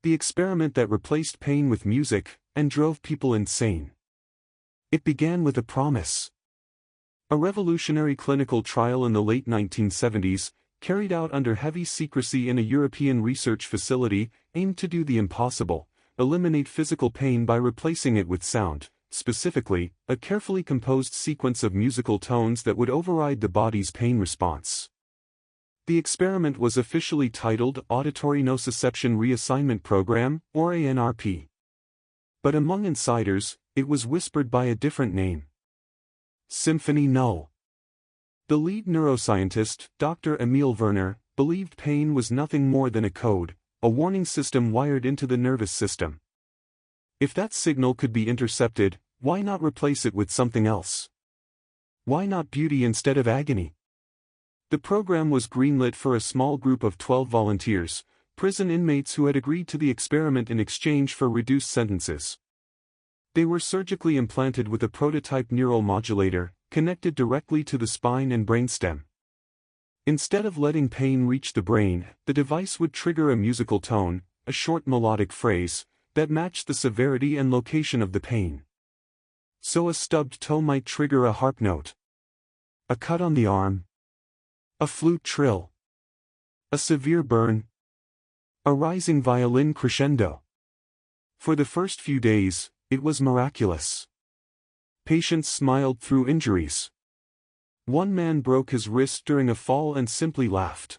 The experiment that replaced pain with music, and drove people insane. It began with a promise. A revolutionary clinical trial in the late 1970s, carried out under heavy secrecy in a European research facility, aimed to do the impossible, eliminate physical pain by replacing it with sound, specifically, a carefully composed sequence of musical tones that would override the body's pain response. The experiment was officially titled Auditory Nociception Reassignment Program, or ANRP. But among insiders, it was whispered by a different name. Symphony Null. The lead neuroscientist, Dr. Emil Werner, believed pain was nothing more than a code, a warning system wired into the nervous system. If that signal could be intercepted, why not replace it with something else? Why not beauty instead of agony? The program was greenlit for a small group of 12 volunteers, prison inmates who had agreed to the experiment in exchange for reduced sentences. They were surgically implanted with a prototype neural modulator, connected directly to the spine and brainstem. Instead of letting pain reach the brain, the device would trigger a musical tone, a short melodic phrase, that matched the severity and location of the pain. So a stubbed toe might trigger a harp note, a cut on the arm, a flute trill, a severe burn, a rising violin crescendo. For the first few days, it was miraculous. Patients smiled through injuries. One man broke his wrist during a fall and simply laughed.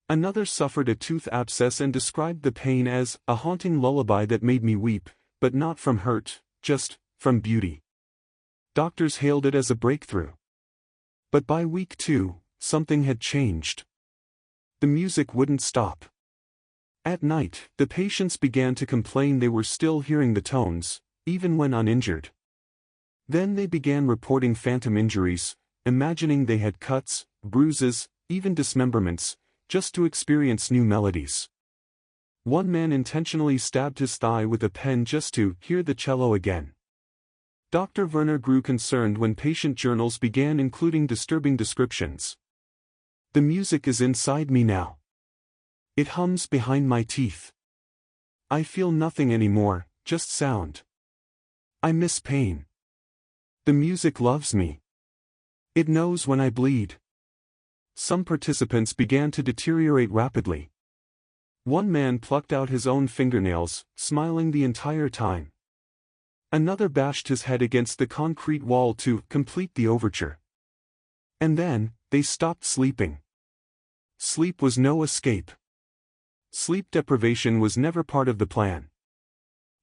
Another suffered a tooth abscess and described the pain as a haunting lullaby that made me weep, but not from hurt, just from beauty. Doctors hailed it as a breakthrough. But by week 2, something had changed. The music wouldn't stop. At night, the patients began to complain they were still hearing the tones, even when uninjured. Then they began reporting phantom injuries, imagining they had cuts, bruises, even dismemberments, just to experience new melodies. One man intentionally stabbed his thigh with a pen just to hear the cello again. Dr. Werner grew concerned when patient journals began including disturbing descriptions. The music is inside me now. It hums behind my teeth. I feel nothing anymore, just sound. I miss pain. The music loves me. It knows when I bleed. Some participants began to deteriorate rapidly. One man plucked out his own fingernails, smiling the entire time. Another bashed his head against the concrete wall to complete the overture. And then, they stopped sleeping. Sleep was no escape. Sleep deprivation was never part of the plan.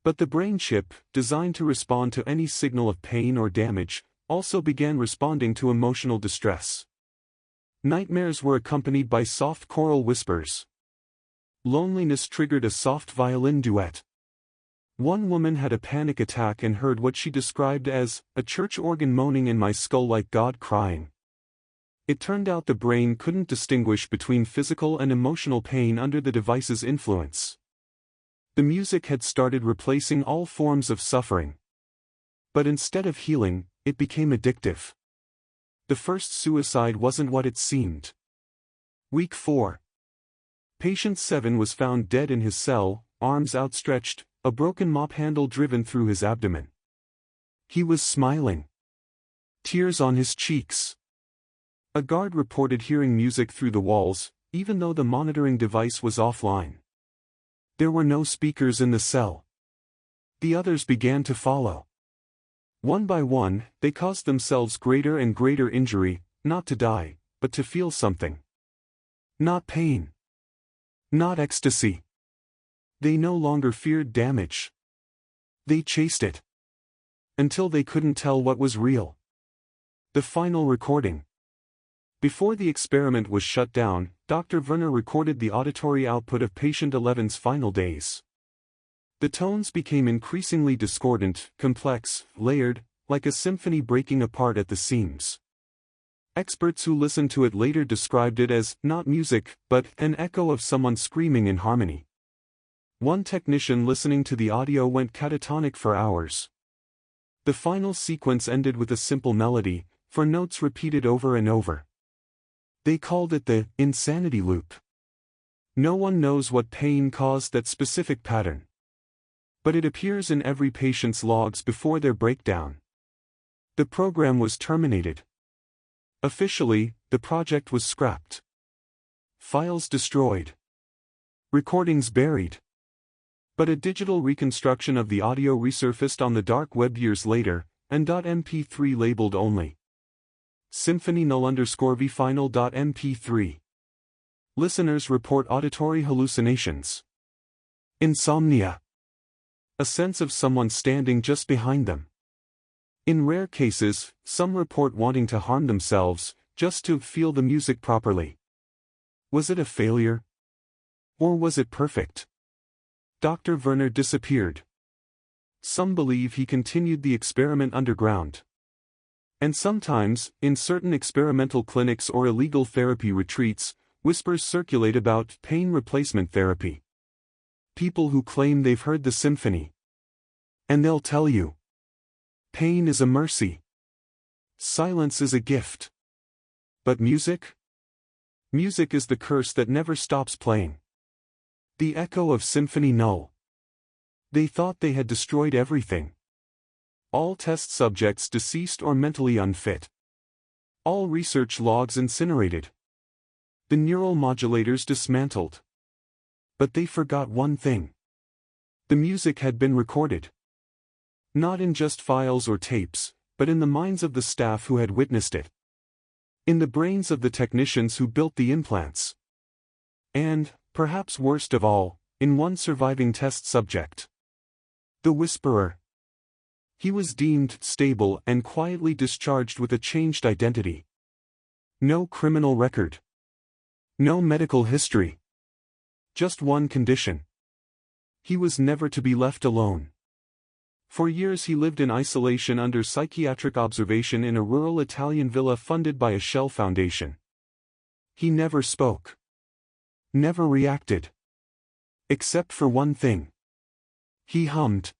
But the brain chip, designed to respond to any signal of pain or damage, also began responding to emotional distress. Nightmares were accompanied by soft choral whispers. Loneliness triggered a soft violin duet. One woman had a panic attack and heard what she described as a church organ moaning in my skull like God crying. It turned out the brain couldn't distinguish between physical and emotional pain under the device's influence. The music had started replacing all forms of suffering. But instead of healing, it became addictive. The first suicide wasn't what it seemed. Week 4. Patient 7 was found dead in his cell, arms outstretched, a broken mop handle driven through his abdomen. He was smiling. Tears on his cheeks. A guard reported hearing music through the walls, even though the monitoring device was offline. There were no speakers in the cell. The others began to follow. One by one, they caused themselves greater and greater injury, not to die, but to feel something. Not pain. Not ecstasy. They no longer feared damage. They chased it. Until they couldn't tell what was real. The final recording. Before the experiment was shut down, Dr. Werner recorded the auditory output of patient 11's final days. The tones became increasingly discordant, complex, layered, like a symphony breaking apart at the seams. Experts who listened to it later described it as not music, but an echo of someone screaming in harmony. One technician listening to the audio went catatonic for hours. The final sequence ended with a simple melody, for notes repeated over and over. They called it the insanity loop. No one knows what pain caused that specific pattern. But it appears in every patient's logs before their breakdown. The program was terminated. Officially, the project was scrapped. Files destroyed. Recordings buried. But a digital reconstruction of the audio resurfaced on the dark web years later, and .mp3 labeled only. Symphony Null _v final.mp3. Listeners report auditory hallucinations. Insomnia. A sense of someone standing just behind them. In rare cases, some report wanting to harm themselves, just to feel the music properly. Was it a failure? Or was it perfect? Dr. Werner disappeared. Some believe he continued the experiment underground. And sometimes, in certain experimental clinics or illegal therapy retreats, whispers circulate about pain replacement therapy. People who claim they've heard the symphony. And they'll tell you. Pain is a mercy. Silence is a gift. But music? Music is the curse that never stops playing. The echo of Symphony Null. They thought they had destroyed everything. All test subjects deceased or mentally unfit. All research logs incinerated. The neural modulators dismantled. But they forgot one thing. The music had been recorded. Not in just files or tapes, but in the minds of the staff who had witnessed it. In the brains of the technicians who built the implants. And, perhaps worst of all, in one surviving test subject. The Whisperer. He was deemed stable and quietly discharged with a changed identity. No criminal record. No medical history. Just one condition. He was never to be left alone. For years he lived in isolation under psychiatric observation in a rural Italian villa funded by a shell foundation. He never spoke. Never reacted. Except for one thing. He hummed.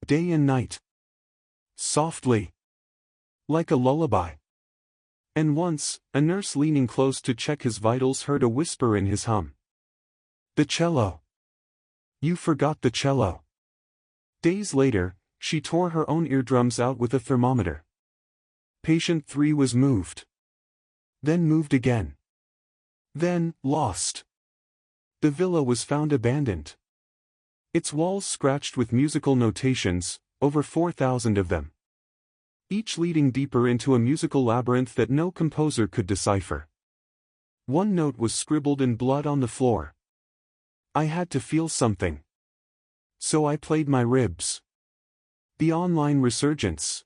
Day and night. Softly. Like a lullaby. And once, a nurse leaning close to check his vitals heard a whisper in his hum. The cello. You forgot the cello. Days later, she tore her own eardrums out with a thermometer. Patient 3 was moved. Then moved again. Then, lost. The villa was found abandoned. Its walls scratched with musical notations, over 4,000 of them. Each leading deeper into a musical labyrinth that no composer could decipher. One note was scribbled in blood on the floor. I had to feel something. So I played my ribs. The online resurgence.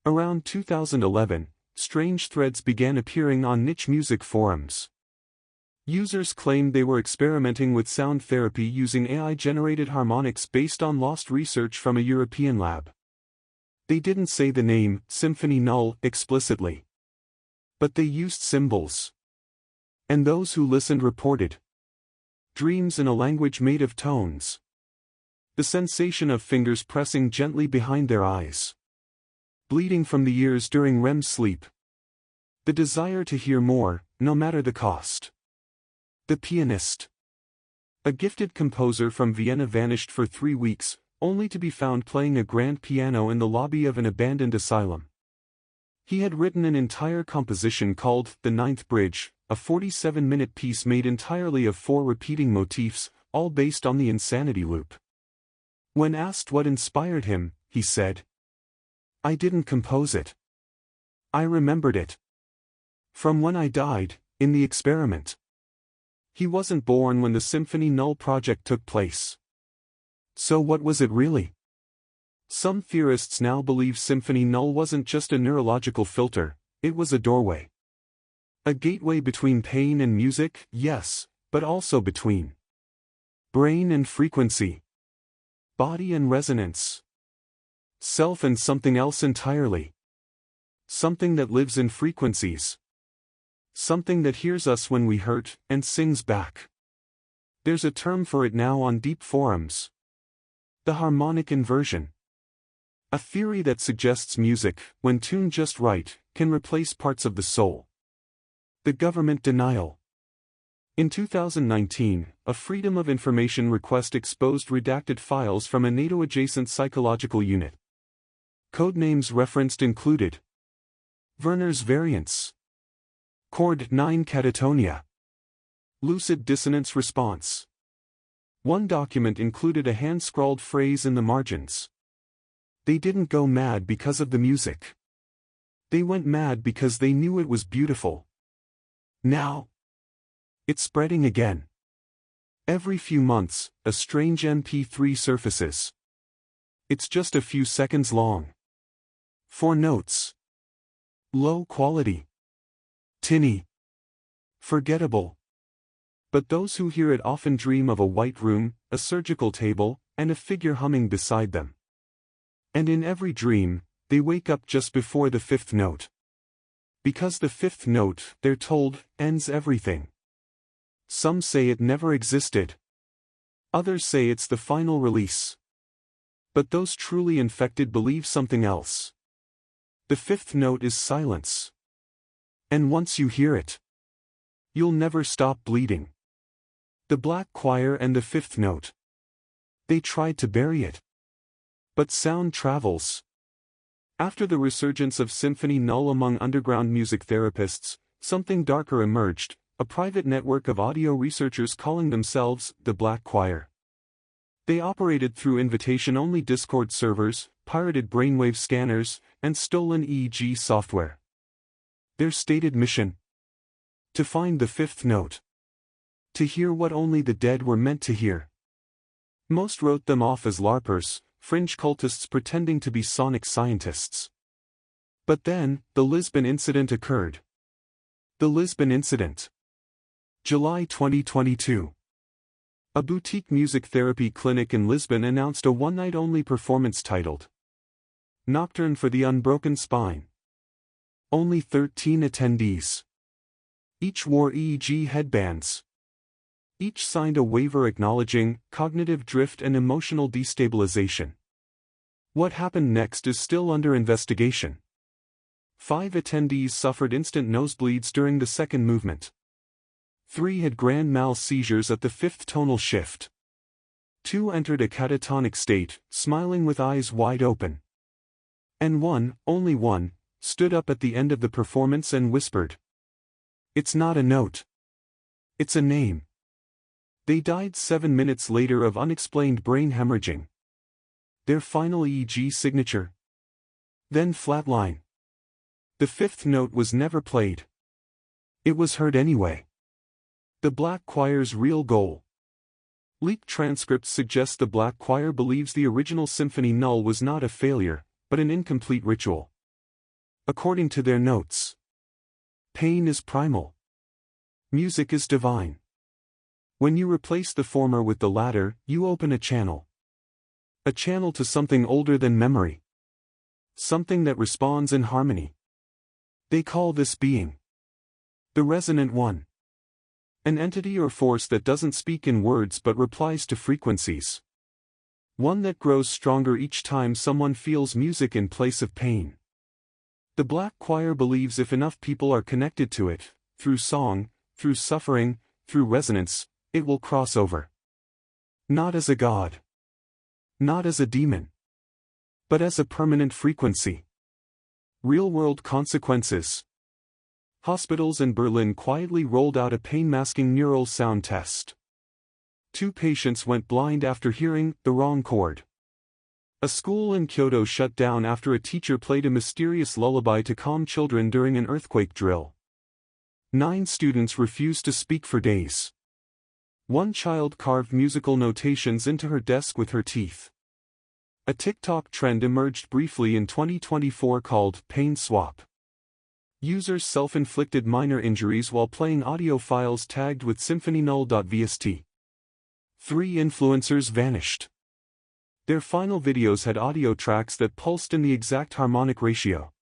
Around 2011, strange threads began appearing on niche music forums. Users claimed they were experimenting with sound therapy using AI-generated harmonics based on lost research from a European lab. They didn't say the name, Symphony Null, explicitly. But they used symbols. And those who listened reported dreams in a language made of tones. The sensation of fingers pressing gently behind their eyes. Bleeding from the ears during REM sleep. The desire to hear more, no matter the cost. The pianist. A gifted composer from Vienna vanished for 3 weeks, only to be found playing a grand piano in the lobby of an abandoned asylum. He had written an entire composition called The Ninth Bridge, a 47-minute piece made entirely of 4 repeating motifs, all based on the insanity loop. When asked what inspired him, he said, I didn't compose it. I remembered it. From when I died, in the experiment. He wasn't born when the Symphony Null project took place. So what was it really? Some theorists now believe Symphony Null wasn't just a neurological filter, it was a doorway. A gateway between pain and music, yes, but also between brain and frequency, body and resonance, self and something else entirely. Something that lives in frequencies. Something that hears us when we hurt, and sings back. There's a term for it now on deep forums. The harmonic inversion. A theory that suggests music, when tuned just right, can replace parts of the soul. The government denial. In 2019, a Freedom of Information request exposed redacted files from a NATO-adjacent psychological unit. Codenames referenced included Werner's variance, Chord 9 catatonia, lucid dissonance response. One document included a hand-scrawled phrase in the margins. They didn't go mad because of the music. They went mad because they knew it was beautiful. Now, it's spreading again. Every few months, a strange MP3 surfaces. It's just a few seconds long. 4 notes. Low quality. Tinny. Forgettable. But those who hear it often dream of a white room, a surgical table, and a figure humming beside them. And in every dream, they wake up just before the 5th note. Because the 5th note, they're told, ends everything. Some say it never existed. Others say it's the final release. But those truly infected believe something else. The 5th note is silence. And once you hear it, you'll never stop bleeding. The Black Choir and the 5th note. They tried to bury it. But sound travels. After the resurgence of Symphony Null among underground music therapists, something darker emerged, a private network of audio researchers calling themselves the Black Choir. They operated through invitation-only Discord servers, pirated brainwave scanners, and stolen EEG software. Their stated mission? To find the 5th note. To hear what only the dead were meant to hear. Most wrote them off as LARPers, fringe cultists pretending to be sonic scientists. But then, the Lisbon incident occurred. The Lisbon incident. July 2022. A boutique music therapy clinic in Lisbon announced a one-night-only performance titled Nocturne for the Unbroken Spine. Only 13 attendees. Each wore EEG headbands. Each signed a waiver acknowledging cognitive drift and emotional destabilization. What happened next is still under investigation. 5 attendees suffered instant nosebleeds during the second movement. 3 had grand mal seizures at the 5th tonal shift. 2 entered a catatonic state, smiling with eyes wide open. And one, only one, stood up at the end of the performance and whispered, "It's not a note. It's a name." They died 7 minutes later of unexplained brain hemorrhaging. Their final EEG signature. Then flatline. The 5th note was never played. It was heard anyway. The Black Choir's real goal. Leaked transcripts suggest the Black Choir believes the original Symphony Null was not a failure, but an incomplete ritual. According to their notes, pain is primal. Music is divine. When you replace the former with the latter, you open a channel. A channel to something older than memory. Something that responds in harmony. They call this being the resonant one. An entity or force that doesn't speak in words but replies to frequencies. One that grows stronger each time someone feels music in place of pain. The Black Choir believes if enough people are connected to it, through song, through suffering, through resonance, it will cross over. Not as a god. Not as a demon. But as a permanent frequency. Real-world consequences. Hospitals in Berlin quietly rolled out a pain-masking neural sound test. 2 patients went blind after hearing the wrong chord. A school in Kyoto shut down after a teacher played a mysterious lullaby to calm children during an earthquake drill. 9 students refused to speak for days. 1 child carved musical notations into her desk with her teeth. A TikTok trend emerged briefly in 2024 called Pain Swap. Users self-inflicted minor injuries while playing audio files tagged with symphonynull.vst. 3 influencers vanished. Their final videos had audio tracks that pulsed in the exact harmonic ratio.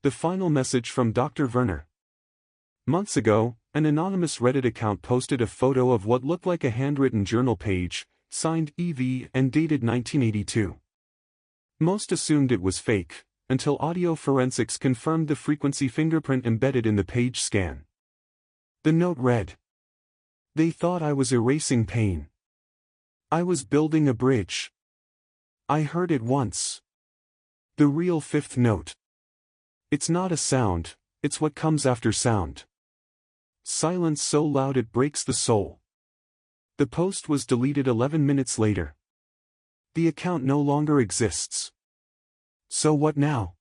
The final message from Dr. Werner. Months ago, an anonymous Reddit account posted a photo of what looked like a handwritten journal page, signed EV and dated 1982. Most assumed it was fake, until audio forensics confirmed the frequency fingerprint embedded in the page scan. The note read, They thought I was erasing pain. I was building a bridge. I heard it once. The real fifth note. It's not a sound, it's what comes after sound. Silence so loud it breaks the soul. The post was deleted 11 minutes later. The account no longer exists. So what now?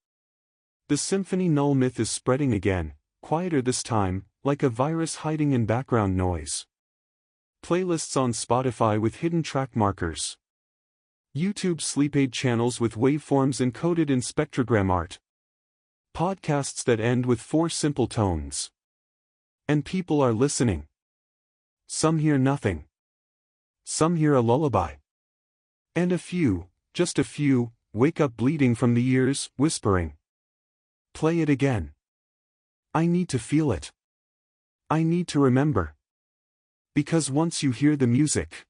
The Symphony Null myth is spreading again, quieter this time, like a virus hiding in background noise. Playlists on Spotify with hidden track markers. YouTube sleep aid channels with waveforms encoded in spectrogram art. Podcasts that end with 4 simple tones. And people are listening. Some hear nothing. Some hear a lullaby. And a few, just a few, wake up bleeding from the ears, whispering. Play it again. I need to feel it. I need to remember. Because once you hear the music,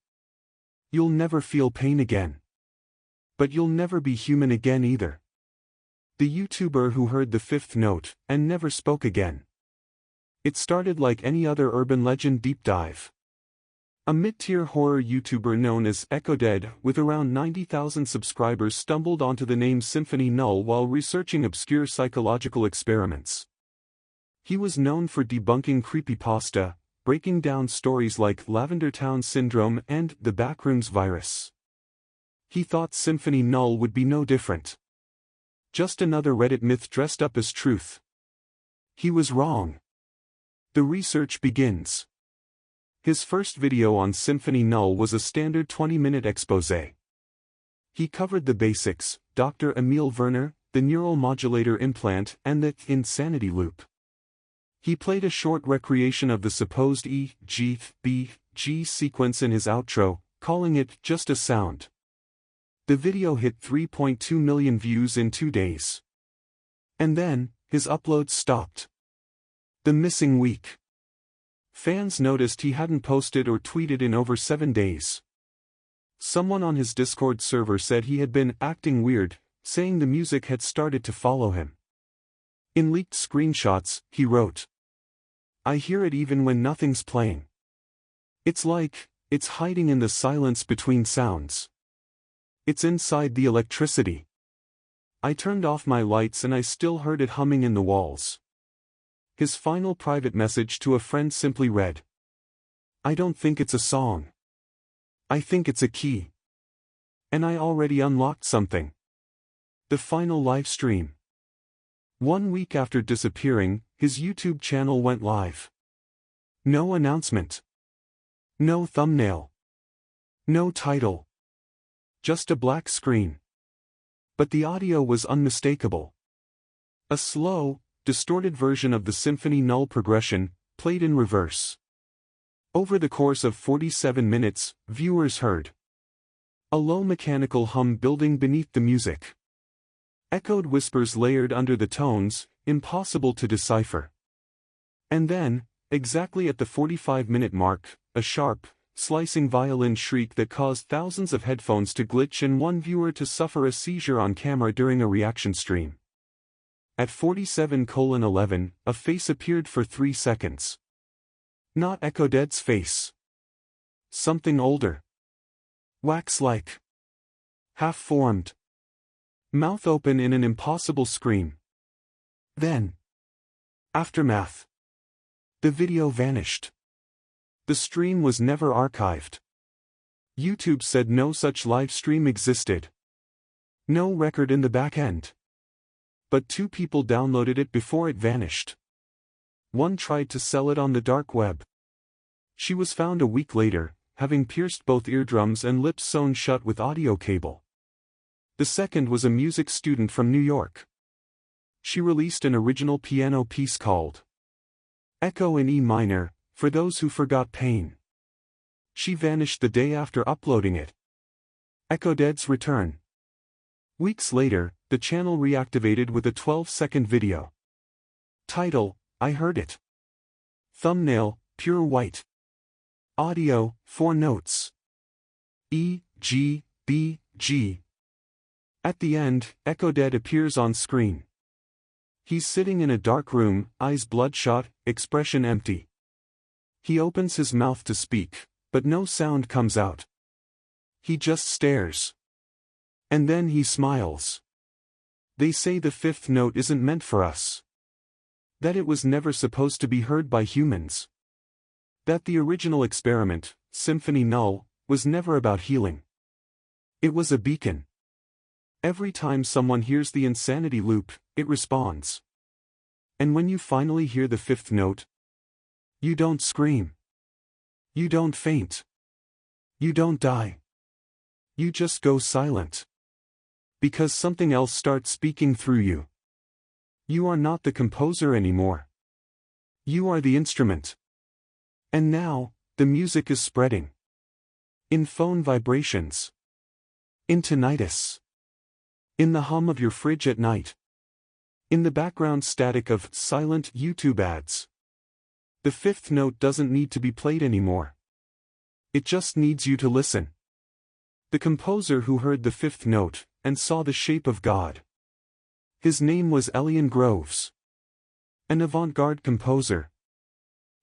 you'll never feel pain again. But you'll never be human again either. The YouTuber who heard the fifth note, and never spoke again. It started like any other urban legend deep dive. A mid-tier horror YouTuber known as EchoDead, with around 90,000 subscribers, stumbled onto the name Symphony Null while researching obscure psychological experiments. He was known for debunking creepypasta, breaking down stories like Lavender Town Syndrome and the Backrooms virus. He thought Symphony Null would be no different. Just another Reddit myth dressed up as truth. He was wrong. The research begins. His first video on Symphony Null was a standard 20-minute exposé. He covered the basics: Dr. Emil Werner, the neural modulator implant, and the insanity loop. He played a short recreation of the supposed E, G, B, G sequence in his outro, calling it just a sound. The video hit 3.2 million views in 2 days. And then, his uploads stopped. The missing week. Fans noticed he hadn't posted or tweeted in over 7 days. Someone on his Discord server said he had been acting weird, saying the music had started to follow him. In leaked screenshots, he wrote, "I hear it even when nothing's playing. It's like, it's hiding in the silence between sounds. It's inside the electricity. I turned off my lights and I still heard it humming in the walls." His final private message to a friend simply read, "I don't think it's a song. I think it's a key. And I already unlocked something." The final live stream. 1 week after disappearing, his YouTube channel went live. No announcement. No thumbnail. No title. Just a black screen. But the audio was unmistakable. A slow, distorted version of the Symphony Null progression, played in reverse. Over the course of 47 minutes, viewers heard a low mechanical hum building beneath the music. Echoed whispers layered under the tones, impossible to decipher. And then, exactly at the 45-minute mark, a sharp, slicing violin shriek that caused thousands of headphones to glitch and one viewer to suffer a seizure on camera during a reaction stream. At 47:11, a face appeared for 3 seconds. Not EchoDead's face. Something older. Wax-like. Half-formed. Mouth open in an impossible scream. Then. Aftermath. The video vanished. The stream was never archived. YouTube said no such live stream existed. No record in the back end. But 2 people downloaded it before it vanished. One tried to sell it on the dark web. She was found a week later, having pierced both eardrums and lips sewn shut with audio cable. The second was a music student from New York. She released an original piano piece called Echo in E minor, for those who forgot pain. She vanished the day after uploading it. EchoDead's return. Weeks later, the channel reactivated with a 12-second video. Title, I Heard It. Thumbnail, pure white. Audio, 4 notes. E, G, B, G. At the end, EchoDead appears on screen. He's sitting in a dark room, eyes bloodshot, expression empty. He opens his mouth to speak, but no sound comes out. He just stares. And then he smiles. They say the fifth note isn't meant for us. That it was never supposed to be heard by humans. That the original experiment, Symphony Null, was never about healing. It was a beacon. Every time someone hears the insanity loop, it responds. And when you finally hear the fifth note, you don't scream. You don't faint. You don't die. You just go silent. Because something else starts speaking through you. You are not the composer anymore. You are the instrument. And now, the music is spreading. In phone vibrations. In tinnitus. In the hum of your fridge at night. In the background static of silent YouTube ads. The fifth note doesn't need to be played anymore. It just needs you to listen. The composer who heard the fifth note, and saw the shape of God. His name was Elian Groves. An avant-garde composer.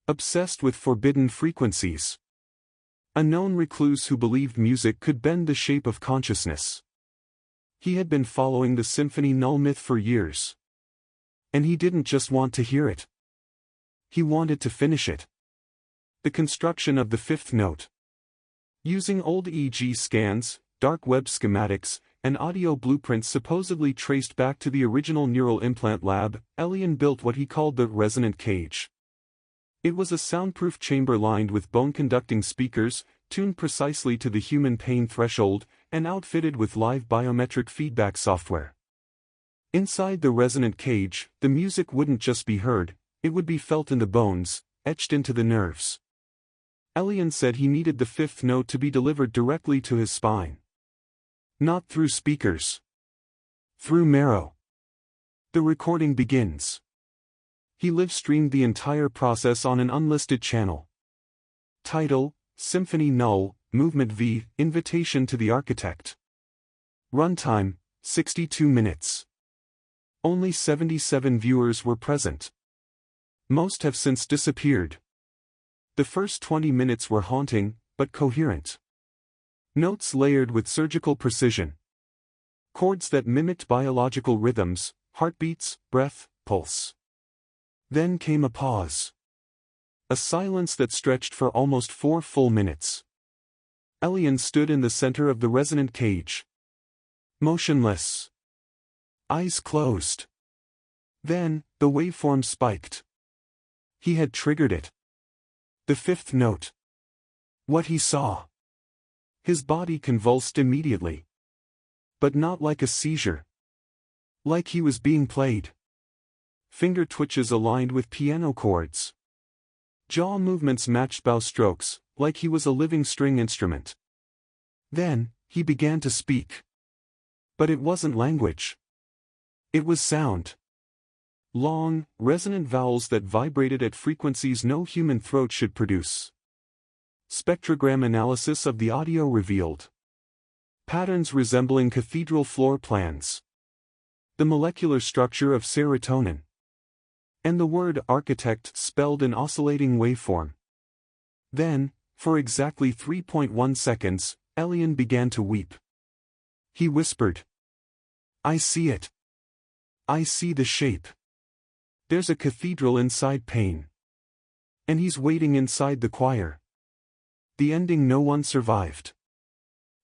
Obsessed with forbidden frequencies. A known recluse who believed music could bend the shape of consciousness. He had been following the Symphony Null myth for years. And he didn't just want to hear it. He wanted to finish it. The construction of the fifth note. Using old EEG scans, dark web schematics, and audio blueprints supposedly traced back to the original neural implant lab, Elian built what he called the resonant cage. It was a soundproof chamber lined with bone-conducting speakers, tuned precisely to the human pain threshold, and outfitted with live biometric feedback software. Inside the resonant cage, the music wouldn't just be heard, it would be felt in the bones, etched into the nerves. Elian said he needed the fifth note to be delivered directly to his spine. Not through speakers. Through marrow. The recording begins. He live-streamed the entire process on an unlisted channel. Title: Symphony Null, Movement V, Invitation to the Architect. Runtime: 62 minutes. Only 77 viewers were present. Most have since disappeared. The first 20 minutes were haunting, but coherent. Notes layered with surgical precision. Chords that mimicked biological rhythms, heartbeats, breath, pulse. Then came a pause. A silence that stretched for almost 4 full minutes. Elian stood in the center of the resonant cage. Motionless. Eyes closed. Then, the waveform spiked. He had triggered it. The fifth note. What he saw. His body convulsed immediately. But not like a seizure. Like he was being played. Finger twitches aligned with piano chords. Jaw movements matched bow strokes, like he was a living string instrument. Then, he began to speak. But it wasn't language. It was sound. Long, resonant vowels that vibrated at frequencies no human throat should produce. Spectrogram analysis of the audio revealed patterns resembling cathedral floor plans. The molecular structure of serotonin. And the word architect spelled in oscillating waveform. Then, for exactly 3.1 seconds, Elian began to weep. He whispered, "I see it. I see the shape. There's a cathedral inside pain. And he's waiting inside the choir." The ending no one survived.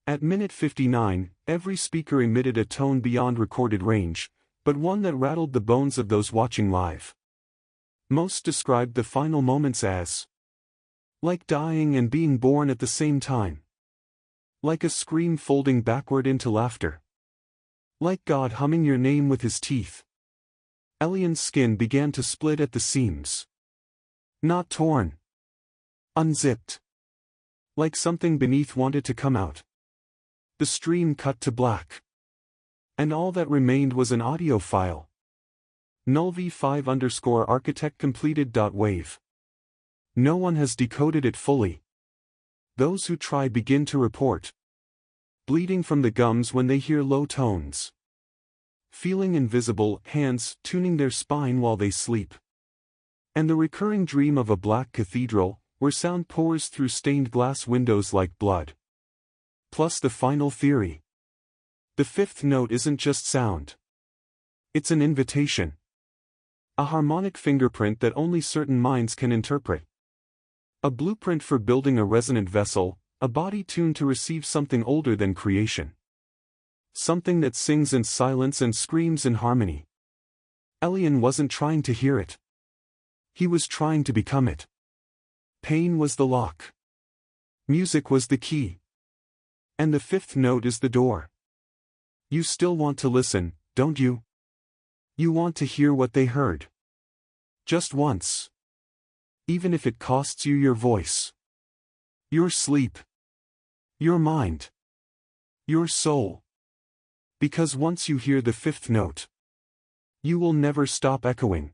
At minute 59, every speaker emitted a tone beyond recorded range, but one that rattled the bones of those watching live. Most described the final moments as like dying and being born at the same time. Like a scream folding backward into laughter. Like God humming your name with his teeth. Elian's skin began to split at the seams. Not torn. Unzipped. Like something beneath wanted to come out. The stream cut to black. And all that remained was an audio file. nullv5_architect completed.wave. No one has decoded it fully. Those who try begin to report. Bleeding from the gums when they hear low tones. Feeling invisible hands tuning their spine while they sleep. And the recurring dream of a black cathedral, where sound pours through stained glass windows like blood. Plus the final theory. The fifth note isn't just sound. It's an invitation. A harmonic fingerprint that only certain minds can interpret. A blueprint for building a resonant vessel, a body tuned to receive something older than creation. Something that sings in silence and screams in harmony. Elian wasn't trying to hear it. He was trying to become it. Pain was the lock. Music was the key. And the fifth note is the door. You still want to listen, don't you? You want to hear what they heard. Just once. Even if it costs you your voice. Your sleep. Your mind. Your soul. Because once you hear the fifth note, you will never stop echoing.